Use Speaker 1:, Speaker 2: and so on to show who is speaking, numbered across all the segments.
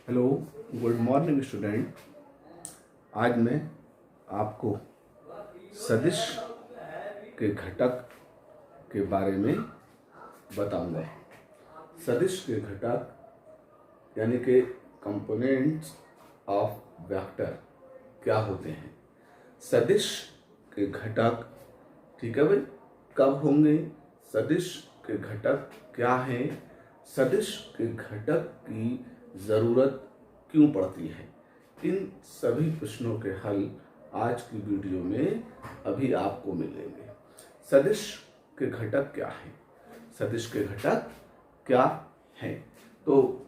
Speaker 1: Hello, good morning student. आज मैं आपको सदिश के घटक के बारे में बताऊंगा। सदिश के घटक यानी कि कंपोनेंट्स ऑफ वेक्टर क्या होते हैं। सदिश के घटक, ठीक है भाई, कब होंगे, सदिश के घटक क्या हैं, सदिश के घटक की ज़रूरत क्यों पड़ती है, इन सभी प्रश्नों के हल आज की वीडियो में अभी आपको मिलेंगे। सदिश के घटक क्या हैं, सदिश के घटक क्या हैं? तो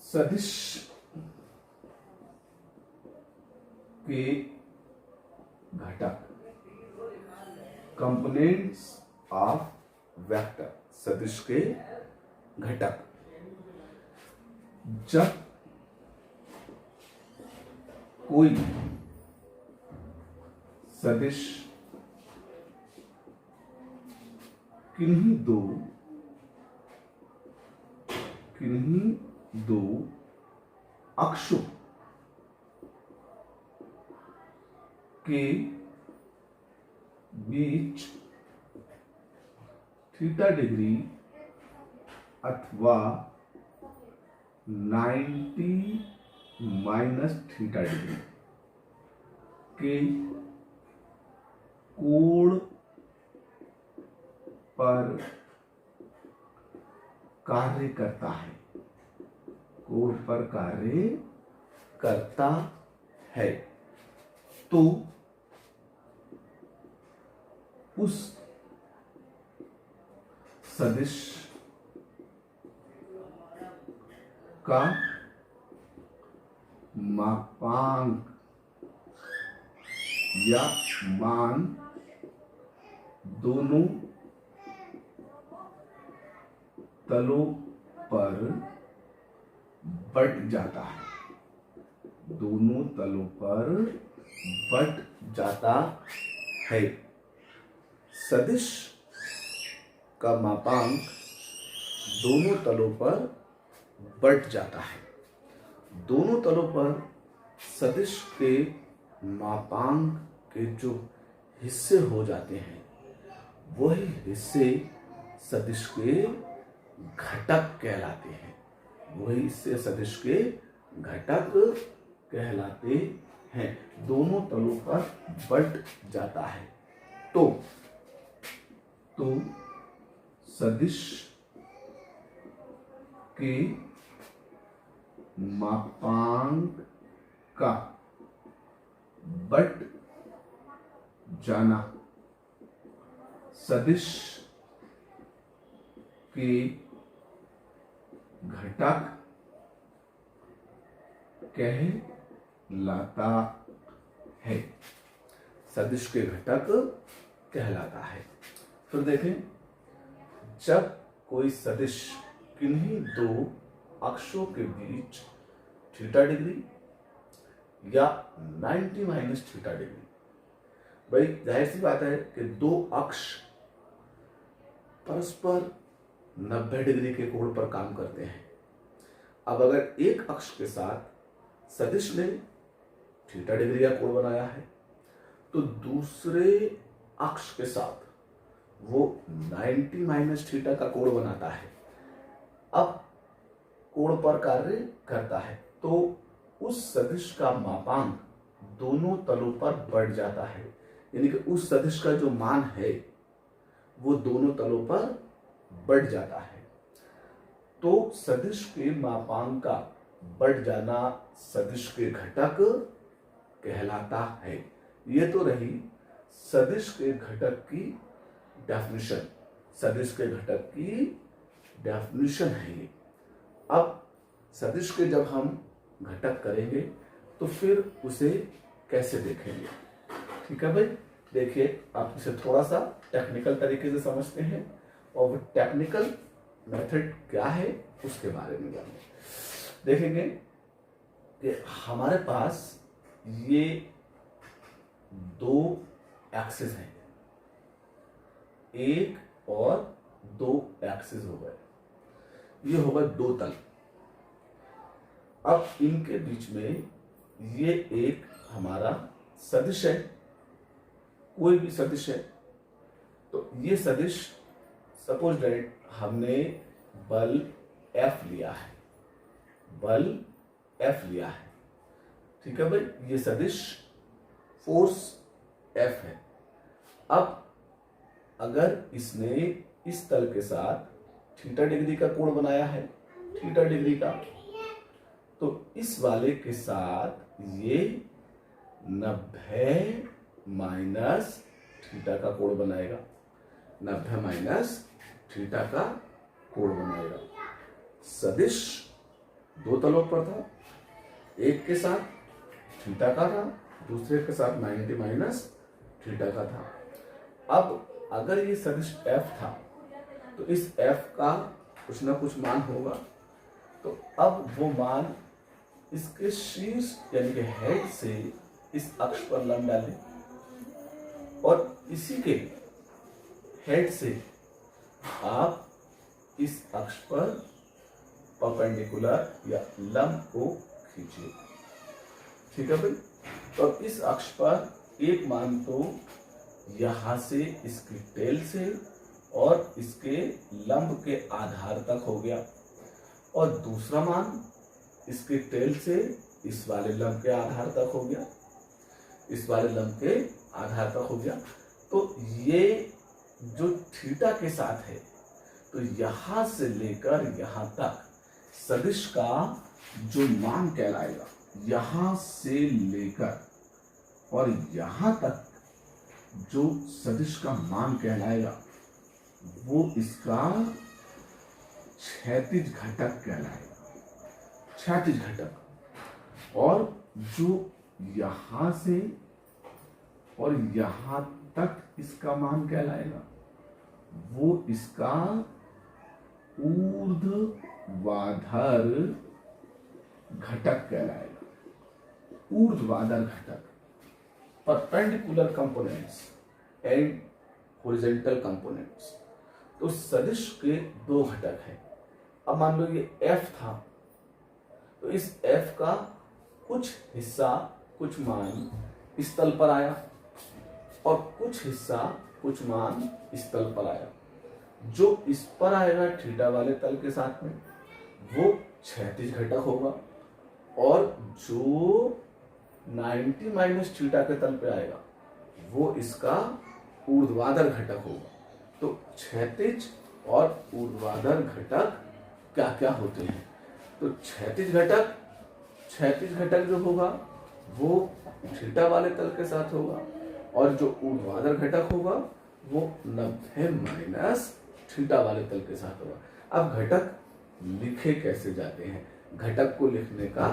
Speaker 1: सदिश के घटक, कंपोनेंट्स ऑफ वेक्टर, सदिश के घटक। जब कोई सदिश किन्हीं दो अक्षों के बीच थीटा डिग्री अथवा 90 माइनस थीटा डिग्री के कोण पर कार्य करता है, कोण पर कार्य करता है, तो उस सदिश का मापांक या मान दोनों तलों पर बढ़ जाता है, दोनों तलों पर बढ़ जाता है। सदिश का मापांक दोनों तलों पर बढ़ जाता है। दोनों तलों पर सदिश के मापांक के जो हिस्से हो जाते हैं, वही हिस्से सदिश के घटक कहलाते हैं, वही हिस्से सदिश के घटक कहलाते हैं। दोनों तलों पर बढ़ जाता है तो सदिश के मापांक का बढ़ जाना सदिश के घटक कहलाता है, सदिश के घटक कहलाता है। फिर देखें, जब कोई सदिश किन्हीं दो अक्षों के बीच थीटा डिग्री या 90 माइनस थीटा डिग्री, भाई जाहिर सी बात है कि दो अक्ष परस्पर 90 डिग्री के कोण पर काम करते हैं। अब अगर एक अक्ष के साथ सदिश ने थीटा डिग्री का कोण बनाया है, तो दूसरे अक्ष के साथ वो 90 माइनस थीटा का कोण बनाता है। अब कोण पर कार्य करता है तो उस सदिश का मापांक दोनों तलों पर बढ़ जाता है, यानी कि उस सदिश का जो मान है वो दोनों तलों पर बढ़ जाता है। तो सदिश के मापांक का बढ़ जाना सदिश के घटक कहलाता है। ये तो रही सदिश के घटक की डेफिनेशन, सदिश के घटक की डेफिनेशन है ये। अब सदिश के जब हम घटक करेंगे तो फिर उसे कैसे देखेंगे, ठीक है भाई। देखिए, आप इसे थोड़ा सा टेक्निकल तरीके से समझते हैं और वो टेक्निकल मेथड क्या है उसके बारे में जानेंगे। देखेंगे कि हमारे पास ये दो एक्सिस हैं, एक और दो एक्सिस हो गए, ये होगा दो तल। अब इनके बीच में ये एक हमारा सदिश है, कोई भी सदिश है। तो ये सदिश सपोज दैट हमने बल F लिया है, बल F लिया है, ठीक है भाई, ये सदिश फोर्स F है। अब अगर इसने इस तल के साथ थीटा डिग्री का कोण बनाया है, थीटा डिग्री का, तो इस वाले के साथ ये 90 माइनस थीटा का कोण बनाएगा, 90 माइनस थीटा का कोण बनाएगा। सदिश दो तलों पर था, एक के साथ थीटा का था, दूसरे के साथ 90 माइनस थीटा का था। अब अगर ये सदिश F था तो इस F का कुछ ना कुछ मान होगा, तो अब वो मान इसके शीर्ष यानी कि हेड से इस अक्ष पर लंब डालें और इसी के हेड से आप इस अक्ष पर परपेंडिकुलर या लंब को खींचिए, ठीक है भाई। तो इस अक्ष पर एक मान तो यहां से इसकी टेल से और इसके लंब के आधार तक हो गया, और दूसरा मान इसके टेल से इस वाले लंब के आधार तक हो गया, इस वाले लंब के आधार तक हो गया। तो ये जो थीटा के साथ है, तो यहां से लेकर यहां तक सदिश का जो मान कहलाएगा, यहां से लेकर और यहां तक जो सदिश का मान कहलाएगा वो इसका क्षैतिज घटक कहलाएगा, क्षैतिज घटक। और जो यहां से और यहां तक इसका मान कहलाएगा वो इसका ऊर्ध्वाधर घटक कहलाएगा, ऊर्ध्वाधर घटक। Perpendicular components and horizontal components. तो सदिश के दो घटक हैं। अब मान लो ये F था, तो इस F का कुछ हिस्सा, कुछ मान इस तल पर आया और कुछ हिस्सा, कुछ मान इस तल पर आया। जो इस पर आएगा थीटा वाले तल के साथ में वो क्षैतिज घटक होगा, और जो 90 माइनस थीटा के तल पे आएगा वो इसका ऊर्ध्वाधर घटक होगा। तो क्षैतिज और ऊर्ध्वाधर घटक क्या क्या होते हैं? तो क्षैतिज घटक जो होगा वो थीटा वाले तल के साथ होगा, और जो ऊर्ध्वाधर घटक होगा वो 90 माइनस थीटा वाले तल के साथ होगा। अब घटक लिखे कैसे जाते हैं, घटक को लिखने का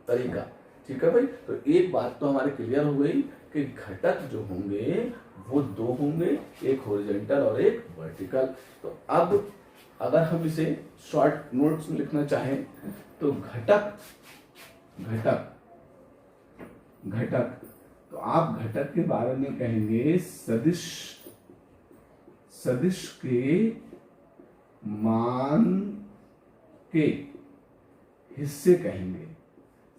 Speaker 1: तरीका, ठीक है भाई। तो एक बात तो हमारे क्लियर हो गई कि घटक जो होंगे वो दो होंगे, एक हॉरिजॉन्टल और एक वर्टिकल। तो अब अगर हम इसे शॉर्ट नोट्स में लिखना चाहें तो घटक तो आप घटक के बारे में कहेंगे सदिश के मान के हिस्से कहेंगे,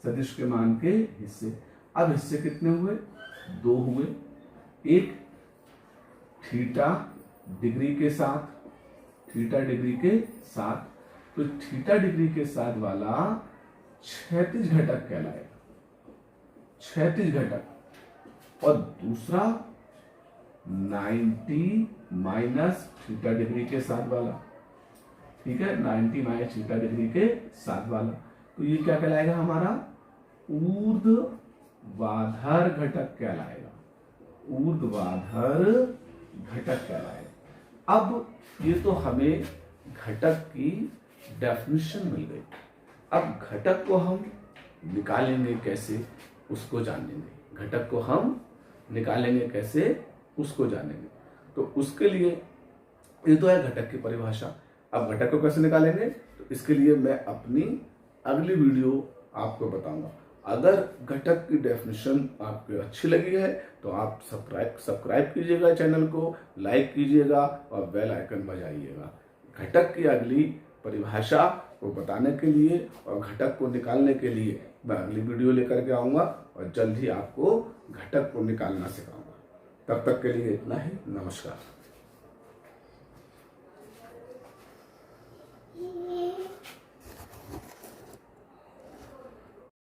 Speaker 1: सदिश के मान के हिस्से। अब हिस्से कितने हुए? दो हुए, एक थीटा डिग्री के साथ, थीटा डिग्री के साथ, तो थीटा डिग्री के साथ वाला क्षैतिज घटक कहलाएगा, क्षैतिज घटक। और दूसरा 90 माइनस थीटा डिग्री के साथ वाला, ठीक है, 90 माइनस थीटा डिग्री के साथ वाला, तो ये क्या कहलाएगा? हमारा ऊर्ध्वाधर घटक कहलाएगा, ऊर्ध्वाधर घटक कहलाएगा। अब ये तो हमें घटक की डेफिनेशन मिल गई। अब घटक को हम निकालेंगे कैसे, उसको जानेंगे। घटक को हम निकालेंगे कैसे, उसको जानेंगे। तो उसके लिए ये तो है घटक की परिभाषा। अब घटक को कैसे निकालेंगे तो इसके लिए मैं अपनी अगली वीडियो आपको बताऊंगा। अगर घटक की डेफिनेशन आपको अच्छी लगी है तो आप सब्सक्राइब कीजिएगा, चैनल को लाइक कीजिएगा और बेल आइकन बजाइएगा। घटक की अगली परिभाषा को बताने के लिए और घटक को निकालने के लिए मैं अगली वीडियो लेकर के आऊँगा और जल्द ही आपको घटक को निकालना सिखाऊंगा। तब तक के लिए इतना ही। नमस्कार।